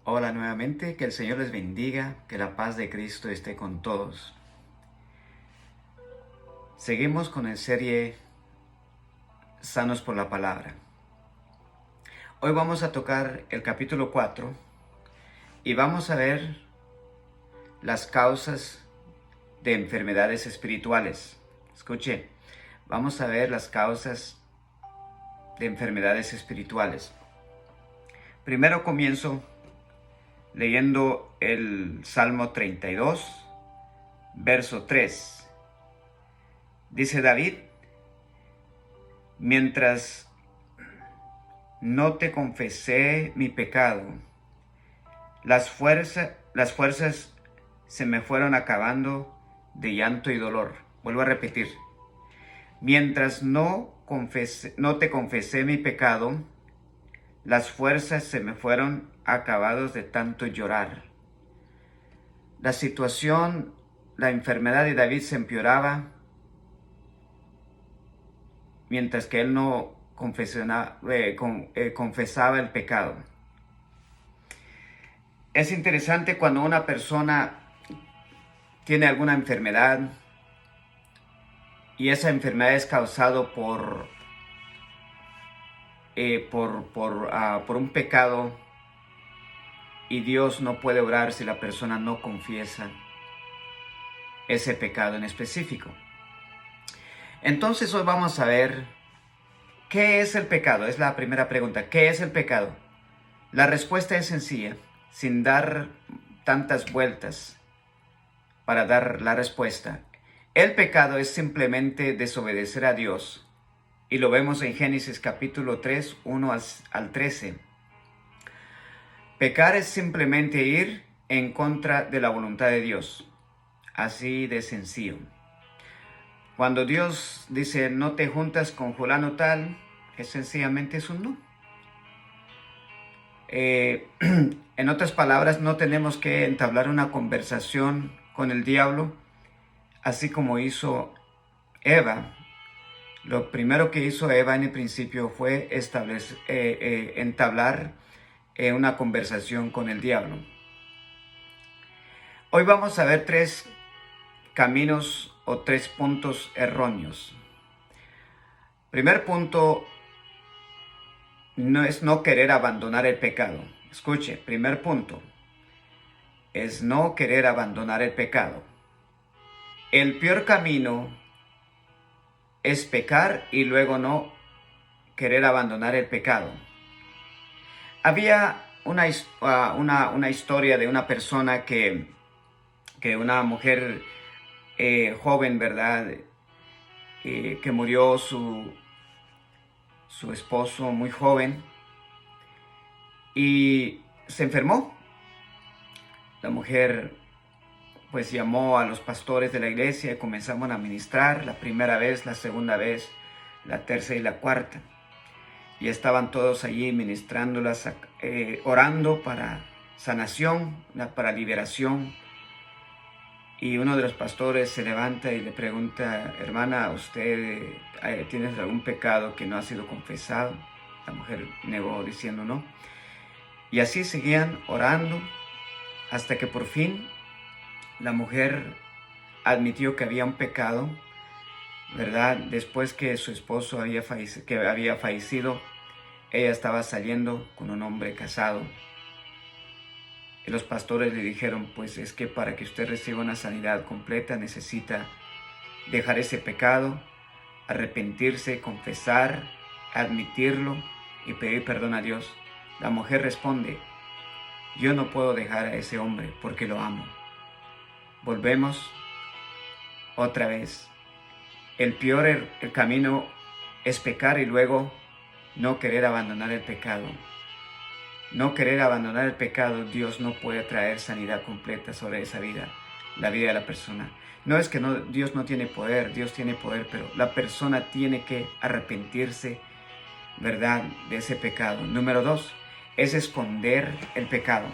Hola nuevamente, que el Señor les bendiga, que la paz de Cristo esté con todos. Seguimos con la serie Sanos por la Palabra. Hoy vamos a tocar el capítulo 4 y vamos a ver las causas de enfermedades espirituales. Escuche, vamos a ver las causas de enfermedades espirituales. Primero comienzo leyendo el Salmo 32, verso 3. Dice David: mientras no te confesé mi pecado, las fuerzas se me fueron acabando de llanto y dolor. Vuelvo a repetir. Mientras no te confesé mi pecado, las fuerzas se me fueron acabados de tanto llorar. La situación, la enfermedad de David se empeoraba mientras que él no confesaba el pecado. Es interesante cuando una persona tiene alguna enfermedad y esa enfermedad es causada por un pecado, y Dios no puede obrar si la persona no confiesa ese pecado en específico. Entonces hoy vamos a ver ¿qué es el pecado? Es la primera pregunta. ¿Qué es el pecado? La respuesta es sencilla, sin dar tantas vueltas para dar la respuesta. El pecado es simplemente desobedecer a Dios, y lo vemos en Génesis capítulo 3, 1 al 13. Pecar es simplemente ir en contra de la voluntad de Dios. Así de sencillo. Cuando Dios dice no te juntas con fulano tal, es sencillamente un no. En otras palabras, no tenemos que entablar una conversación con el diablo, así como hizo Eva. Lo primero que hizo Eva en el principio fue entablar una conversación con el diablo. Hoy vamos a ver 3 caminos o 3 puntos erróneos. Primer punto es no querer abandonar el pecado. Escuche, primer punto es no querer abandonar el pecado. El peor camino es pecar y luego no querer abandonar el pecado. Había una historia de una persona que una mujer joven, ¿verdad? Que murió su esposo muy joven y se enfermó. La mujer pues llamó a los pastores de la iglesia y comenzamos a ministrar la primera vez, la segunda vez, la tercera y la cuarta. Y estaban todos allí ministrándolas, orando para sanación, para liberación. Y uno de los pastores se levanta y le pregunta: hermana, ¿usted tiene algún pecado que no ha sido confesado? La mujer negó diciendo no. Y así seguían orando hasta que por fin la mujer admitió que había un pecado, ¿verdad? Después que su esposo había fallecido, ella estaba saliendo con un hombre casado. Y los pastores le dijeron: pues es que para que usted reciba una sanidad completa necesita dejar ese pecado, arrepentirse, confesar, admitirlo y pedir perdón a Dios. La mujer responde: yo no puedo dejar a ese hombre porque lo amo. Volvemos otra vez. El camino es pecar y luego no querer abandonar el pecado. No querer abandonar el pecado, Dios no puede traer sanidad completa sobre esa vida, la vida de la persona. No es que Dios no tiene poder, Dios tiene poder, pero la persona tiene que arrepentirse, ¿verdad?, de ese pecado. Número 2, es esconder el pecado.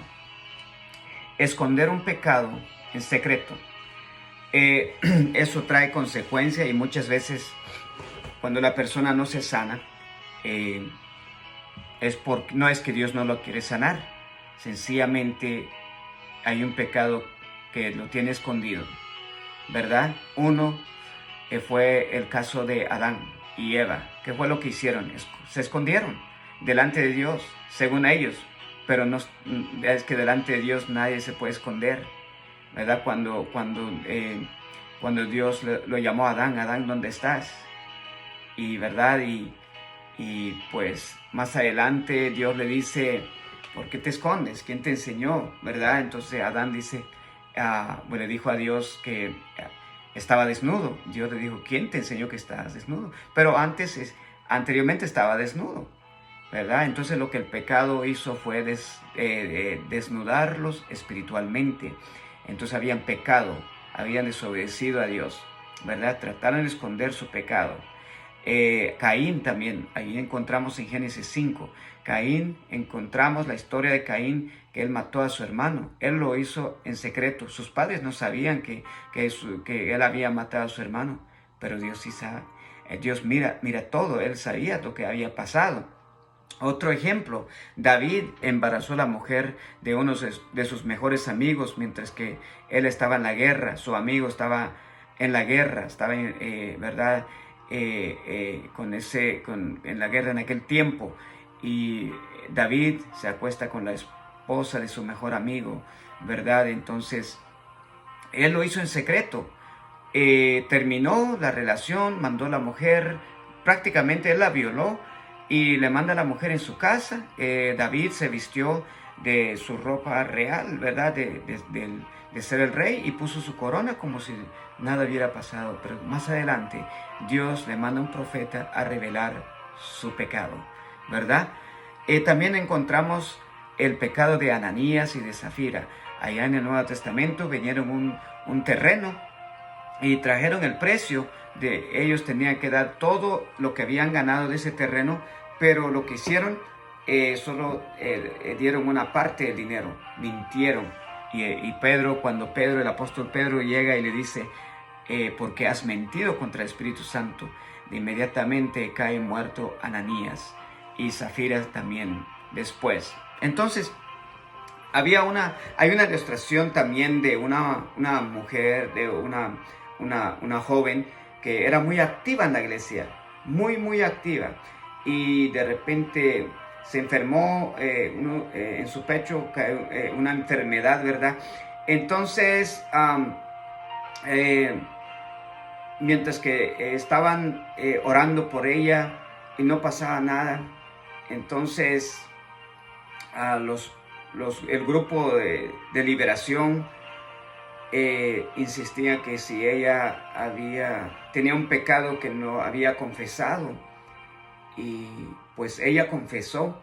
Esconder un pecado en secreto. Eso trae consecuencias, y muchas veces cuando la persona no se sana, no es que Dios no lo quiere sanar, sencillamente hay un pecado que lo tiene escondido, ¿verdad? Uno fue el caso de Adán y Eva. ¿Qué fue lo que hicieron? Se escondieron delante de Dios, según ellos, pero no es que delante de Dios nadie se puede esconder, ¿verdad? Cuando Dios lo llamó a Adán, Adán, ¿dónde estás? Y verdad, y pues más adelante Dios le dice, ¿por qué te escondes? ¿Quién te enseñó? ¿Verdad? Entonces Adán dice, le dijo a Dios que estaba desnudo. Dios le dijo, ¿quién te enseñó que estabas desnudo? Pero anteriormente estaba desnudo, ¿verdad? Entonces lo que el pecado hizo fue desnudarlos espiritualmente. Entonces habían pecado, habían desobedecido a Dios, ¿verdad? Trataron de esconder su pecado. Caín también, ahí encontramos en Génesis 5, Caín, encontramos la historia de Caín, que él mató a su hermano. Él lo hizo en secreto. Sus padres no sabían que él había matado a su hermano, pero Dios sí sabe. Dios mira todo, él sabía lo que había pasado. Otro ejemplo, David embarazó a la mujer de uno de sus mejores amigos mientras que él estaba en la guerra. Su amigo estaba en la guerra, estaba ¿verdad? En la guerra en aquel tiempo, y David se acuesta con la esposa de su mejor amigo, ¿verdad? Entonces él lo hizo en secreto. Terminó la relación, mandó a la mujer, prácticamente él la violó y le manda a la mujer en su casa. David se vistió de su ropa real, ¿verdad? De ser el rey, y puso su corona como si nada hubiera pasado. Pero más adelante Dios le manda un profeta a revelar su pecado, ¿verdad? También encontramos el pecado de Ananías y de Zafira. Allá en el Nuevo Testamento vinieron un terreno y trajeron el precio de ellos. Tenían que dar todo lo que habían ganado de ese terreno, pero lo que hicieron, solo dieron una parte del dinero, mintieron. Y Pedro, cuando el apóstol Pedro llega y le dice, porque has mentido contra el Espíritu Santo, de inmediatamente cae muerto Ananías y Zafira también después. Entonces, hay una ilustración también de una mujer, de una joven que era muy activa en la iglesia, muy activa, y de repente se enfermó en su pecho, una enfermedad, ¿verdad? Entonces, mientras que estaban orando por ella y no pasaba nada, entonces el grupo de liberación insistía que si ella tenía un pecado que no había confesado, y pues ella confesó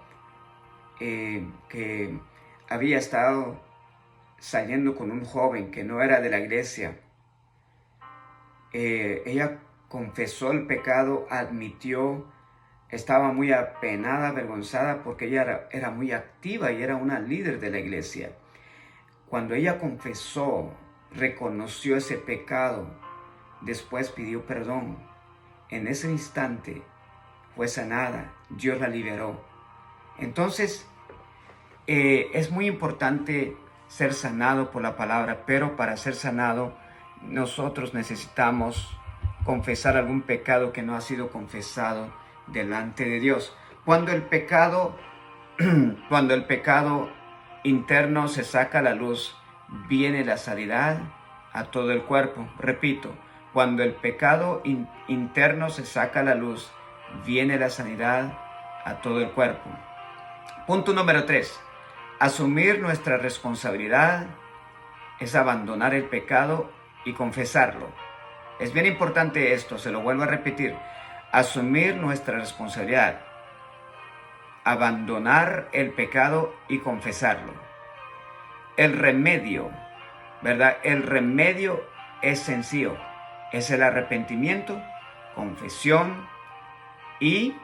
que había estado saliendo con un joven que no era de la iglesia. Ella confesó el pecado, admitió, estaba muy apenada, avergonzada, porque ella era muy activa y era una líder de la iglesia. Cuando ella confesó, reconoció ese pecado, después pidió perdón. En ese instante fue sanada, Dios la liberó. Entonces, es muy importante ser sanado por la palabra, pero para ser sanado, nosotros necesitamos confesar algún pecado que no ha sido confesado delante de Dios. Cuando el pecado interno se saca a la luz, viene la sanidad a todo el cuerpo. Repito, cuando el pecado interno se saca a la luz, viene la sanidad a todo el cuerpo. Punto número 3. Asumir nuestra responsabilidad es abandonar el pecado y confesarlo. Es bien importante esto, se lo vuelvo a repetir. Asumir nuestra responsabilidad, abandonar el pecado y confesarlo. El remedio, ¿verdad? El remedio es sencillo. Es el arrepentimiento, confesión y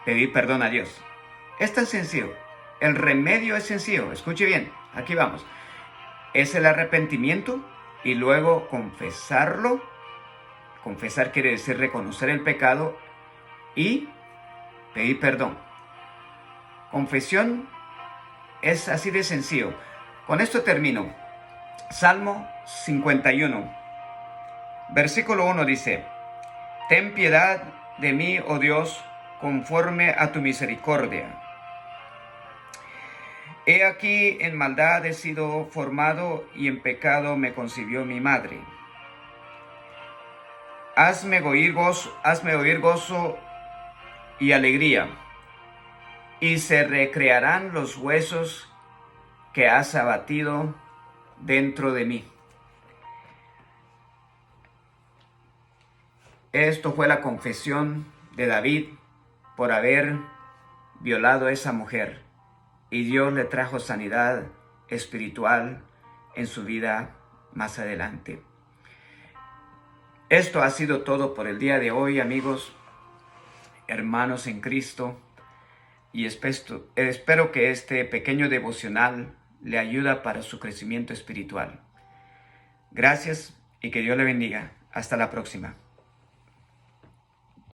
pedir perdón a Dios. Es tan sencillo. El remedio es sencillo. Escuche bien, aquí vamos. Es el arrepentimiento y luego confesarlo. Confesar quiere decir reconocer el pecado y pedir perdón. Confesión es así de sencillo. Con esto termino. Salmo 51, versículo 1 dice: Ten piedad de mí, oh Dios, conforme a tu misericordia. He aquí, en maldad he sido formado, y en pecado me concibió mi madre. Hazme oír gozo y alegría, y se recrearán los huesos que has abatido dentro de mí. Esto fue la confesión de David por haber violado a esa mujer, y Dios le trajo sanidad espiritual en su vida más adelante. Esto ha sido todo por el día de hoy, amigos, hermanos en Cristo, y espero que este pequeño devocional le ayude para su crecimiento espiritual. Gracias y que Dios le bendiga. Hasta la próxima.